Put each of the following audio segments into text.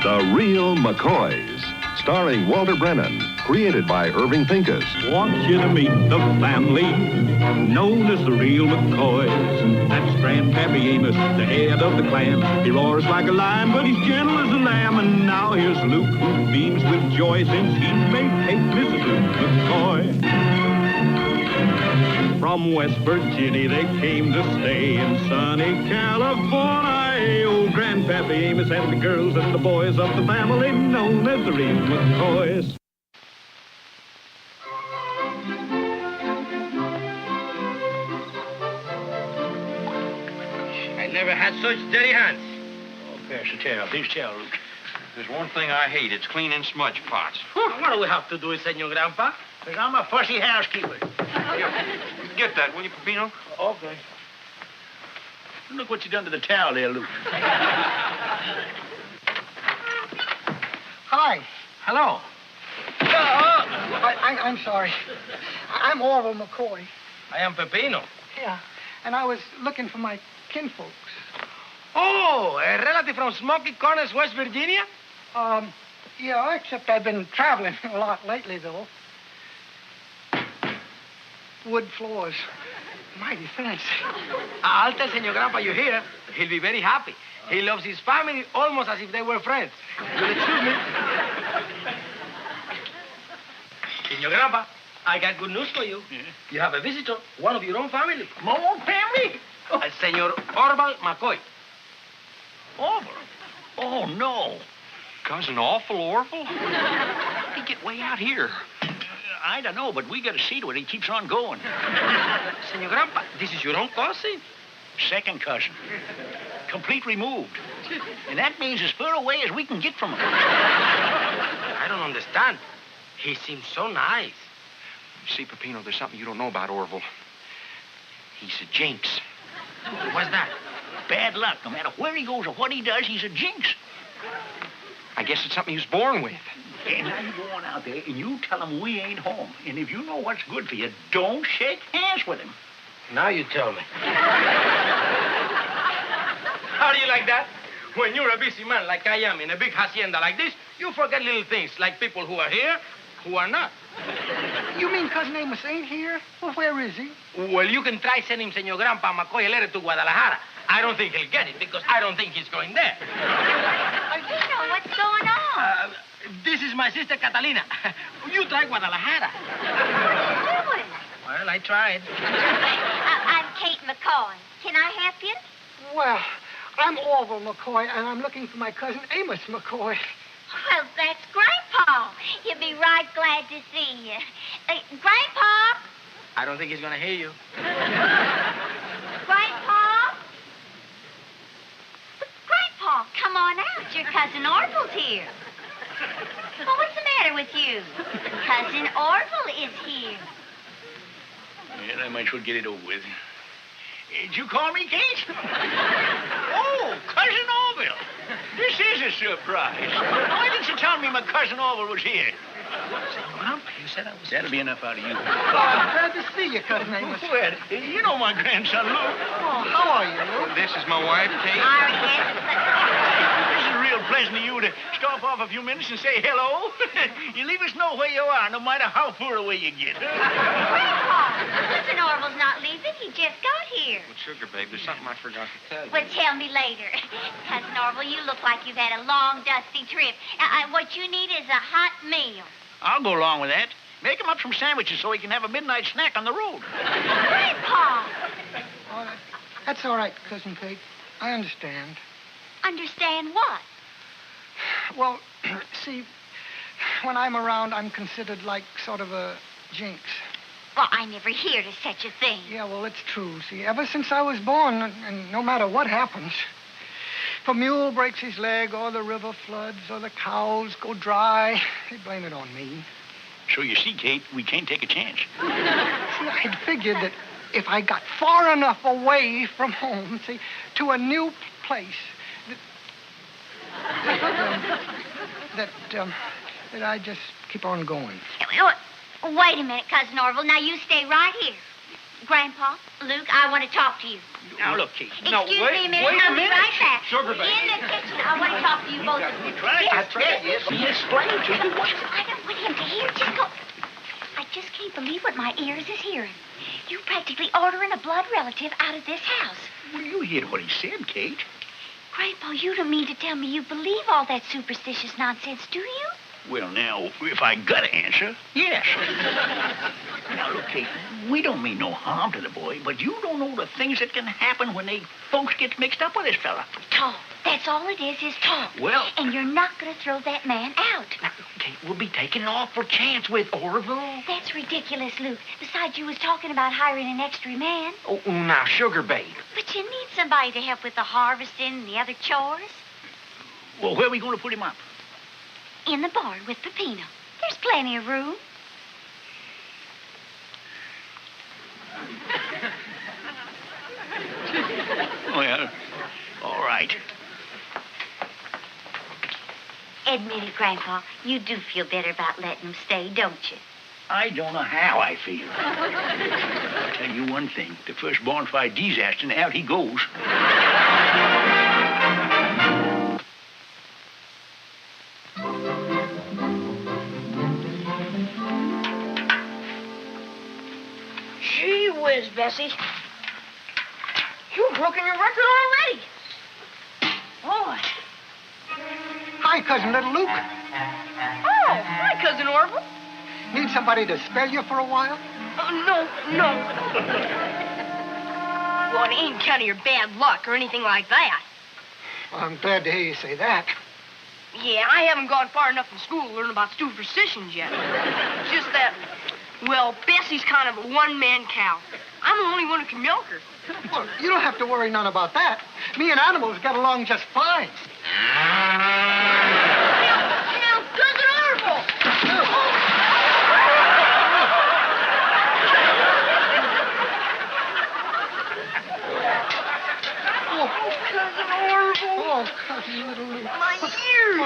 The Real McCoys, starring Walter Brennan, created by Irving Pincus. Want you to meet the family known as the Real McCoys. That's Grandpappy Amos, the head of the clan. He roars like a lion, but he's gentle as a lamb. And now here's Luke, who beams with joy since he made Kate Mrs. Luke McCoy. From West Virginia they came to stay in sunny California. Old Grandpappy Amos and the girls and the boys of the family known as the Real McCoys. I never had such dirty hands. Oh, pass the towel. Here's towel, Luke. There's one thing I hate. It's cleaning smudge pots. What do we have to do, Senor Grandpa? Because I'm a fussy housekeeper. Get that, will you, Peppino? Okay. Look what you done to the towel there, Luke. Hi. Hello. I'm sorry. I'm Orville McCoy. I am Peppino. Yeah. And I was looking for my kinfolks. Oh, a relative from Smoky Corners, West Virginia? Yeah, except I've been traveling a lot lately, though. Wood floors. Mighty fancy. I'll tell Senor Grandpa you're here. He'll be very happy. He loves his family almost as if they were friends. You'll excuse me. Senor Grandpa, I got good news for you. Yeah? You have a visitor, one of your own family. My own family? Senor Orville McCoy. Orville? Oh, no. Cousin Awful Orville? He get way out here. I don't know, but we got to see to it. He keeps on going. Senor Grandpa, this is your own cousin? Second cousin. Complete removed. And that means as far away as we can get from him. I don't understand. He seems so nice. See, Peppino, there's something you don't know about Orville. He's a jinx. What's that? Bad luck. No matter where he goes or what he does, he's a jinx. I guess it's something he was born with. And now you go on out there and you tell him we ain't home. And if you know what's good for you, don't shake hands with him. Now you tell me. How do you like that? When you're a busy man like I am in a big hacienda like this, you forget little things like people who are here, who are not. You mean Cousin Amos ain't here? Well, where is he? Well, you can try sending Senor Grandpa McCoy a letter to Guadalajara. I don't think he'll get it because I don't think he's going there. Peppino, what's going on? This is my sister Catalina. You try Guadalajara. What are you doing? Well, I tried. I'm Kate McCoy. Can I help you? Well, I'm Orville McCoy, and I'm looking for my cousin Amos McCoy. Well, that's Grandpa. He'll be right glad to see you. Grandpa? I don't think he's going to hear you. Grandpa? Grandpa, come on out. Your cousin Orville's here. Well, what's the matter with you? Cousin Orville is here. Yeah, I might as well get it over with. Did you call me, Kate? Oh, Cousin Orville. This is a surprise. Why didn't you tell me my Cousin Orville was here? Grandpa, you said I was... That'll be enough out of you. Oh, I'm glad to see you, Cousin Amos. Well, you know my grandson, Luke. Oh, how are you, Luke? This is my wife, Kate. Sorry, yes, This is real pleasant of you to stop off a few minutes and say hello. You leave us know where you are, no matter how far away you get. Grandpa, Cousin Orville's not leaving. He just got here. Well, sugar, babe, there's something I forgot to tell you. Well, tell me later. Cousin Orville, you look like you've had a long, dusty trip. What you need is a hot meal. I'll go along with that. Make him up some sandwiches so he can have a midnight snack on the road. Grandpa! Oh, that's all right, Cousin Kate. I understand. Understand what? Well, see, when I'm around, I'm considered like sort of a jinx. Well, I never heard of such a thing. Yeah, well, it's true. See, ever since I was born, and no matter what happens, if a mule breaks his leg, or the river floods, or the cows go dry, they blame it on me. So you see, Kate, we can't take a chance. See, I'd figured that if I got far enough away from home, see, to a new place, that I'd just keep on going. Wait a minute, Cousin Orville. Now, you stay right here. Grandpa, Luke, I want to talk to you. Now, look, Kate. Excuse me a minute. wait a I'll be minute. right back. Sugar baby. In the kitchen. I want to talk to you both. He explained to you. I don't want him to hear. Just go. I just can't believe what my ears is hearing. You practically ordering a blood relative out of this house. Well, you hear what he said, Kate. Grandpa, you don't mean to tell me you believe all that superstitious nonsense, do you? Well, now, if I got to answer, yes. Now, look, Kate, we don't mean no harm to the boy, but you don't know the things that can happen when folks get mixed up with this fella. Talk. That's all it is talk. Well... And you're not going to throw that man out. Kate, we'll be taking an awful chance with Orville. That's ridiculous, Luke. Besides, you was talking about hiring an extra man. Oh, now, Sugar babe. But you need somebody to help with the harvesting and the other chores. Well, where are we going to put him up? In the barn with Peppino. There's plenty of room. Well, all right. Admit it, Grandpa. You do feel better about letting him stay, don't you? I don't know how I feel. I'll tell you one thing. The first bonfire disaster, and out he goes. Gee whiz, Bessie. You've broken your record already. Boy. Hi, Cousin Little Luke. Oh, hi, Cousin Orville. Need somebody to spell you for a while? No. Well, it ain't kind of your bad luck or anything like that. Well, I'm glad to hear you say that. Yeah, I haven't gone far enough in school to learn about superstitions yet. It's just that, well, Bessie's kind of a one-man cow. I'm the only one who can milk her. Well, you don't have to worry none about that. Me and animals get along just fine. Now, Cousin Orville! Oh, Cousin Orville! oh, Cousin Little Luke. My ears!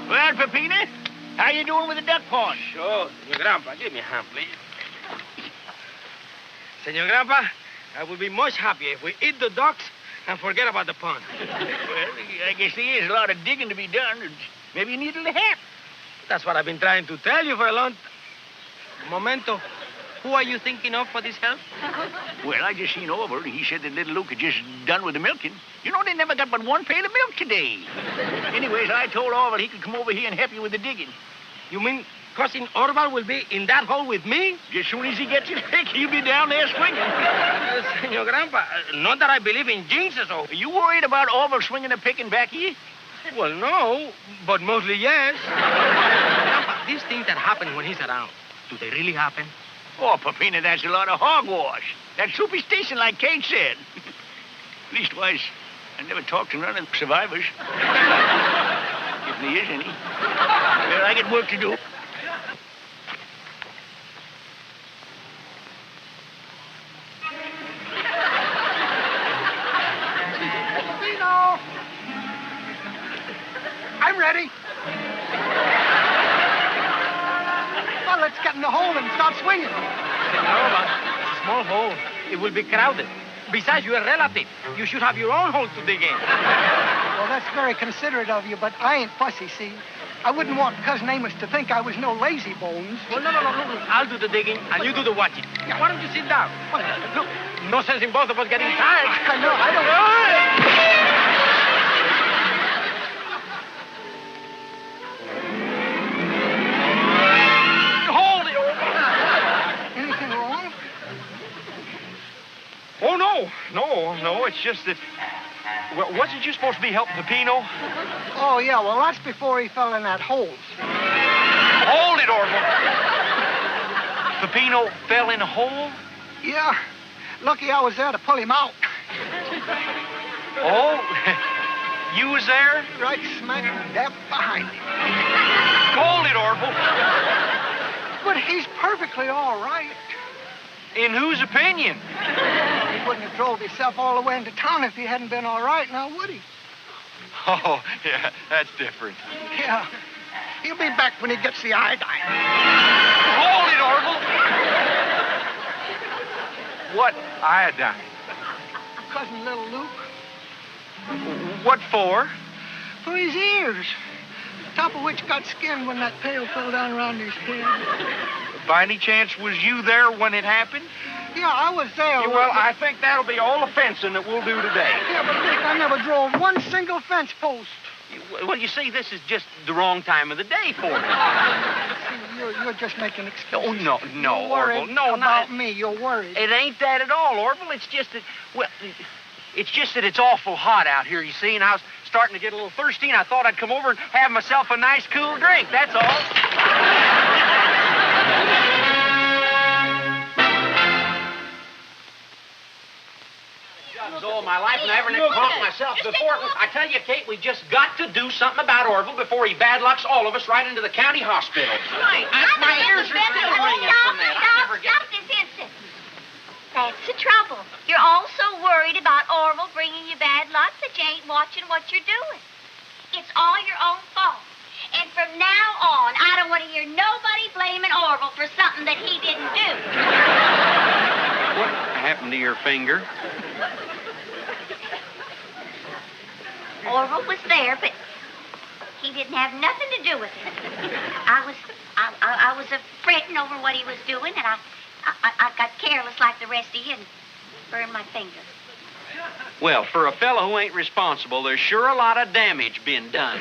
Well, Peppino, how you doing with the duck pond? Sure. Senor Grandpa, give me a hand, please. Senor Grandpa, I will be much happier if we eat the ducks and forget about the pond. Well, I guess there is a lot of digging to be done. And maybe you need a little help. That's what I've been trying to tell you for a long Momento. Who are you thinking of for this help? Well, I just seen Orville. He said that little Luke had just done with the milking. You know, they never got but one pail of milk today. Anyways, I told Orville he could come over here and help you with the digging. You mean Cousin Orval will be in that hole with me? As soon as he gets his pick, he'll be down there swinging. Senor Grandpa, not that I believe in jinxes or... Are you worried about Orville swinging the pick and back here? Well, no, but mostly yes. Grandpa, these things that happen when he's around, do they really happen? Oh, Peppino, that's a lot of hogwash. That's superstition, like Kate said. Leastwise, I never talked to none of the survivors. If there is any. Well, I got work to do. Peppino! I'm ready. Well, let's get in the hole and start swinging. Senor, it's a small hole. It will be crowded. Besides, you're a relative. You should have your own hole to dig in. Well, that's very considerate of you, but I ain't fussy, see? I wouldn't want Cousin Amos to think I was no lazy bones. Well, no. I'll do the digging, and you do the watching. Why don't you sit down? Look, no sense in both of us getting tired. I know, I don't... Hold it. Anything wrong? Oh, no. It's just that... Well, wasn't you supposed to be helping Peppino? Oh, yeah, well, that's before he fell in that hole. Hold it, Orville. Peppino fell in a hole? Yeah, lucky I was there to pull him out. Oh, you was there? Right smack dab behind him. Hold it, Orville. But he's perfectly all right. In whose opinion? He wouldn't have drove himself all the way into town if he hadn't been all right, now would he? Oh, yeah, that's different. Yeah. He'll be back when he gets the iodine. Hold it, Orville. What iodine? Cousin little Luke. What for? For his ears. Top of which got skin when that pail fell down around his head. By any chance, was you there when it happened? Yeah, I was there. Yeah, well, I think that'll be all the fencing that we'll do today. Yeah, but Dick, I never drove one single fence post. Well, you see, this is just the wrong time of the day for it. See, you're just making excuses. Oh, no, You're worried Orville. No, about not... me. You're worried. It ain't that at all, Orville. It's just that, well, it's just that it's awful hot out here, you see, and I was starting to get a little thirsty, and I thought I'd come over and have myself a nice, cool drink, that's all. All my life, and I never caught myself before. I tell you, Kate, we just got to do something about Orville before he bad lucks all of us right into the county hospital. Right. My ears are still ringing from that. I never get... Stop this instant. That's the trouble. You're all so worried about Orville bringing you bad luck that you ain't watching what you're doing. It's all your own fault. And from now on, I don't want to hear nobody blaming Orville for something that he didn't do. What happened to your finger? Orville was there, but he didn't have nothing to do with it. I was fretting over what he was doing, and I got careless like the rest of you and burned my finger. Well, for a fellow who ain't responsible, there's sure a lot of damage being done.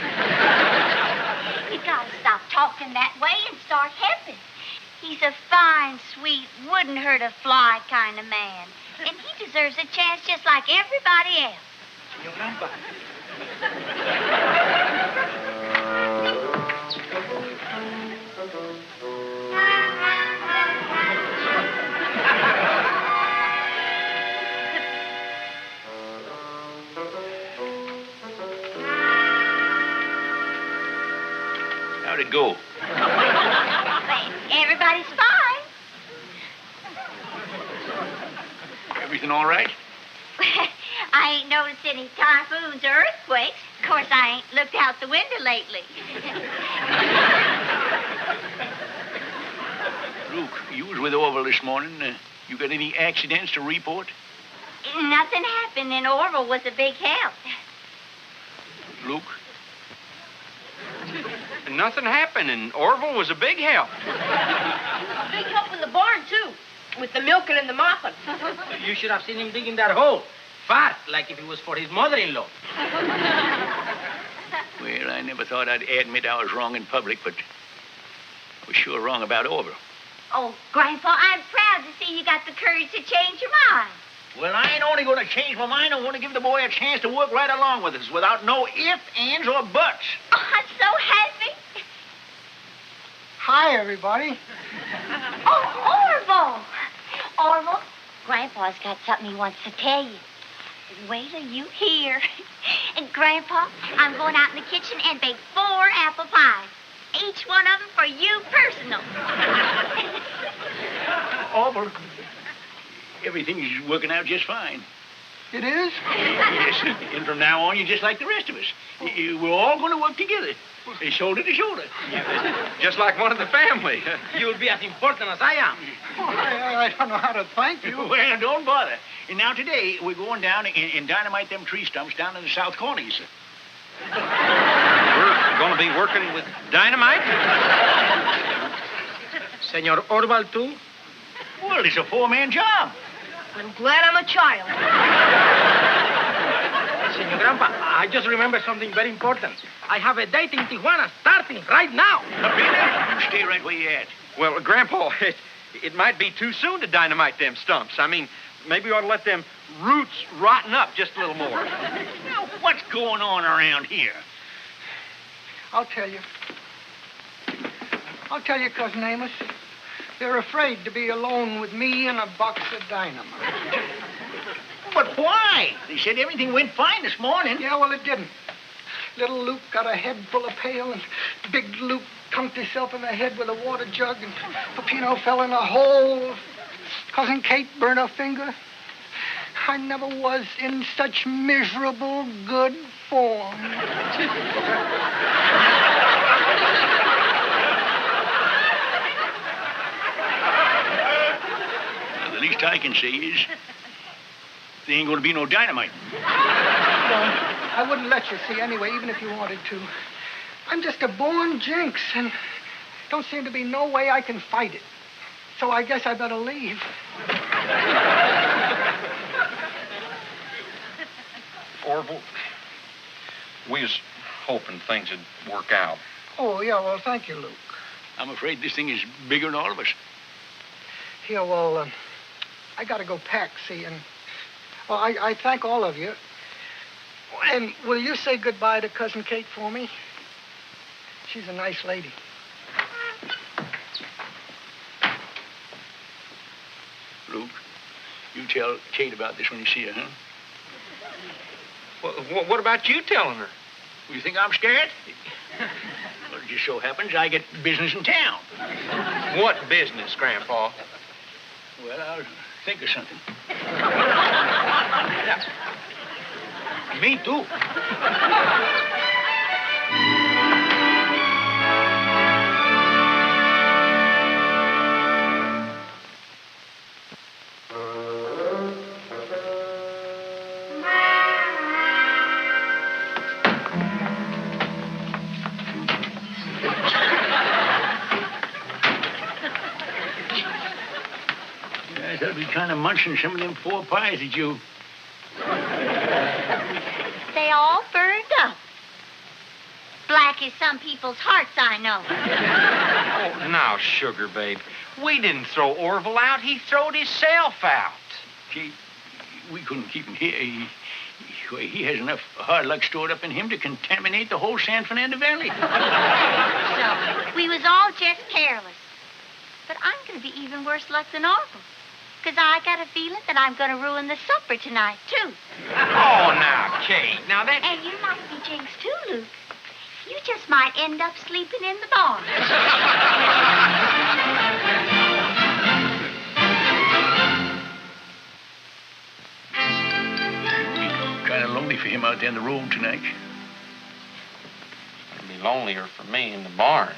You gotta stop talking that way and start helping. He's a fine, sweet, wouldn't hurt a fly kind of man. And he deserves a chance just like everybody else. How'd it go? Everybody's fine. Everything all right? I ain't noticed any typhoons or earthquakes. Of course, I ain't looked out the window lately. Luke, you was with Orville this morning. You got any accidents to report? Nothing happened, and Orville was a big help. Luke? Nothing happened, and Orville was a big help. A big help in the barn, too, with the milking and the mopping. You should have seen him digging that hole. Fast, like if it was for his mother-in-law. Well, I never thought I'd admit I was wrong in public, but I was sure wrong about Orville. Oh, Grandpa, I'm proud to see you got the courage to change your mind. Well, I ain't only going to change my mind. I want to give the boy a chance to work right along with us without no ifs, ands, or buts. Oh, I'm so happy. Hi, everybody. Oh, Orville. Orville, Grandpa's got something he wants to tell you. Wait till you hear. And, Grandpa, I'm going out in the kitchen and bake 4 apple pies. Each one of them for you personal. Orville, everything's working out just fine. It is? Yes, and from now on, you're just like the rest of us. We're all going to work together, shoulder to shoulder. Just like one of the family. You'll be as important as I am. Oh, I don't know how to thank you. Well, don't bother. And now today, we're going down and dynamite them tree stumps down in the south corner, you see. We're going to be working with dynamite? Senor Orval, too? Well, it's a 4-man job. I'm glad I'm a child. Senor Grandpa, I just remembered something very important. I have a date in Tijuana starting right now. You stay right where you're at. Well, Grandpa, it might be too soon to dynamite them stumps. I mean, maybe we ought to let them roots rotten up just a little more. Now, what's going on around here? I'll tell you. Cousin Amos. They're afraid to be alone with me and a box of dynamite. But why? They said everything went fine this morning. Yeah, well, it didn't. Little Luke got a head full of pail, and Big Luke conked himself in the head with a water jug, and Peppino fell in a hole. Cousin Kate burned her finger. I never was in such miserable good form. least I can say is there ain't going to be no dynamite. No, I wouldn't let you see anyway, even if you wanted to. I'm just a born Jinx, and don't seem to be no way I can fight it. So I guess I better leave. Orville, we was hoping things would work out. Oh, yeah, well, thank you, Luke. I'm afraid this thing is bigger than all of us. Yeah, well, I gotta go pack, see, and... Well, I thank all of you. And will you say goodbye to Cousin Kate for me? She's a nice lady. Luke, you tell Kate about this when you see her, huh? Well, what about you telling her? You think I'm scared? Well, it just so happens I get business in town. What business, Grandpa? Well, I'll think of something. Yeah. Me too. Yes, I'll be kind of munching some of them 4 pies that you... They all burned up. Black as some people's hearts, I know. Oh, now, sugar babe, we didn't throw Orville out. He throwed himself out. Kate, we couldn't keep him here. He has enough hard luck stored up in him to contaminate the whole San Fernando Valley. So, we was all just careless. But I'm going to be even worse luck than Orville. Because I got a feeling that I'm going to ruin the supper tonight, too. Oh, now, Kate, now that... And you might be Jinx, too, Luke. You just might end up sleeping in the barn. It'll be kind of lonely for him out there on the road tonight. It'd be lonelier for me in the barn.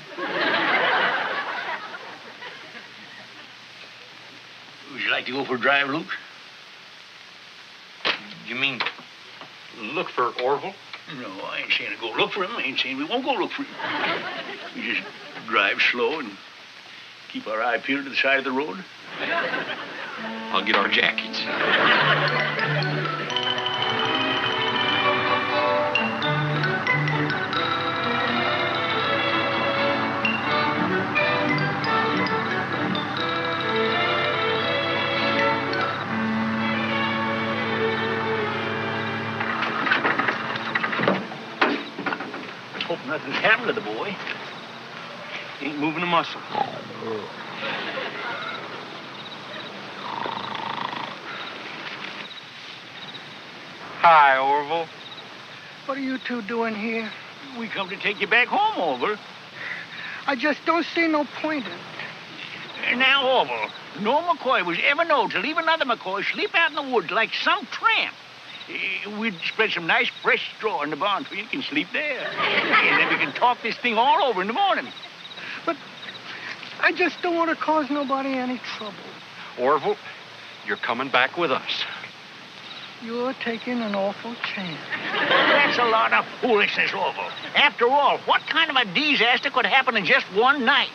Would you like to go for a drive, Luke? You mean look for Orville? No, I ain't saying to go look for him. I ain't saying we won't go look for him. We just drive slow and keep our eye peeled to the side of the road. I'll get our jackets. Hope nothing's happened to the boy. Ain't moving a muscle. Hi, Orville. What are you two doing here? We come to take you back home, Orville. I just don't see no point in it. Now, Orville, no McCoy was ever known to leave another McCoy sleep out in the woods like some tramp. We'd spread some nice fresh straw in the barn so you can sleep there. And then we can talk this thing all over in the morning. But I just don't want to cause nobody any trouble. Orville, you're coming back with us. You're taking an awful chance. That's a lot of foolishness, Orville. After all, what kind of a disaster could happen in just one night?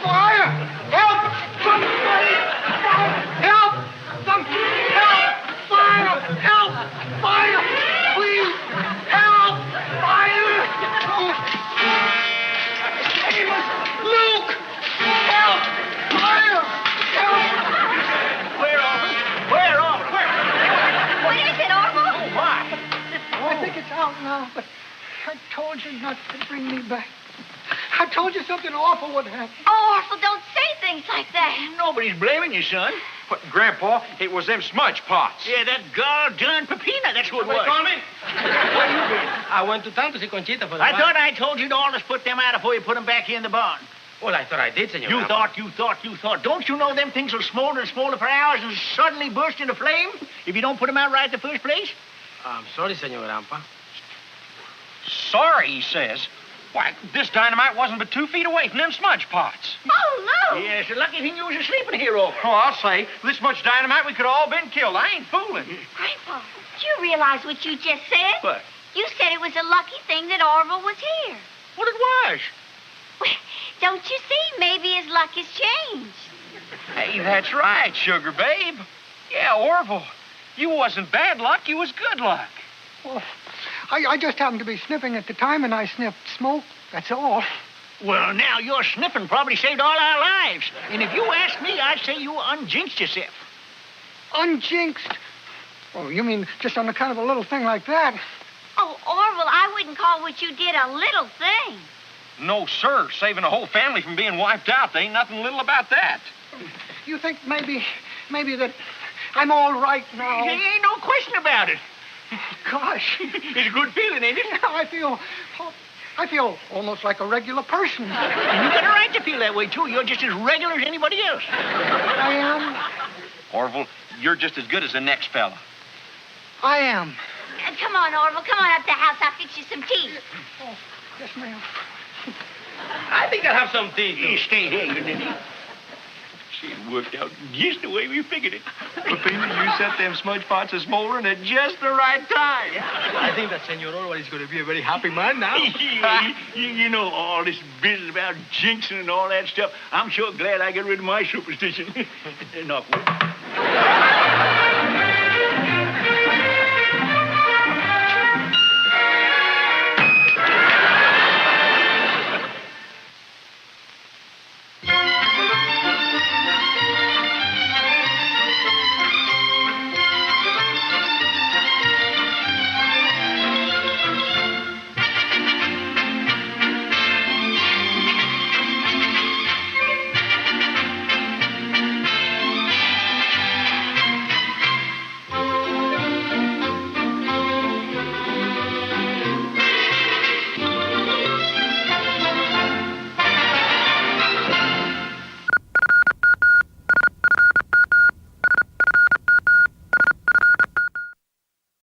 Fire! Help! Somebody! Help! Fire! Help! Fire! Please! Help! Fire! Save us! Luke! Help! Fire! Help! Where, Orville? Where, Orville? What is it, Orville? Oh, my. I think it's out now, but I told you not to bring me back. I told you something awful would happen. Oh, Orville, don't say things like that. Nobody's blaming you, son. What, Grandpa, it was them smudge pots. Yeah, that gall-darn Pepina, that's what it was. Tommy? Where you been? I went to town to see Conchita for the I bar. thought I told you to always put them out before you put them back here in the barn. Well, I thought I did, Senor You Rampa. thought. Don't you know them things will smolder and smolder for hours and suddenly burst into flame if you don't put them out right in the first place? I'm sorry, Senor Rampa. Sorry, he says. Why, this dynamite wasn't but 2 feet away from them smudge pots. Oh, no. Yeah, it's a lucky thing you was asleep in here, over. Oh, I'll say, this much dynamite, we could all been killed. I ain't fooling. Grandpa, do you realize what you just said? What? You said it was a lucky thing that Orville was here. What it was? Well, don't you see? Maybe his luck has changed. Hey, that's right, sugar babe. Yeah, Orville, you wasn't bad luck, you was good luck. Oh, I just happened to be sniffing at the time, and I sniffed smoke. That's all. Well, now, your sniffing probably saved all our lives. And if you ask me, I'd say you unjinxed yourself. Unjinxed? Oh, you mean just on account of a little thing like that? Oh, Orville, I wouldn't call what you did a little thing. No, sir. Saving a whole family from being wiped out. There ain't nothing little about that. You think maybe that I'm all right now? There ain't no question about it. Gosh. It's a good feeling, ain't it? I feel almost like a regular person. You got a right to feel that way, too. You're just as regular as anybody else. I am. Orville, you're just as good as the next fella. I am. Come on, Orville. Come on up to the house. I'll fix you some tea. Oh, yes, ma'am. I think I'll have some tea, too. You stay here, you ninny. See, it worked out just the way we figured it. Peppino, you set them smudge pots a smoldering at just the right time. I think that Senor Orville is going to be a very happy man now. You know, all this business about jinxing and all that stuff, I'm sure glad I got rid of my superstition. Knock wood.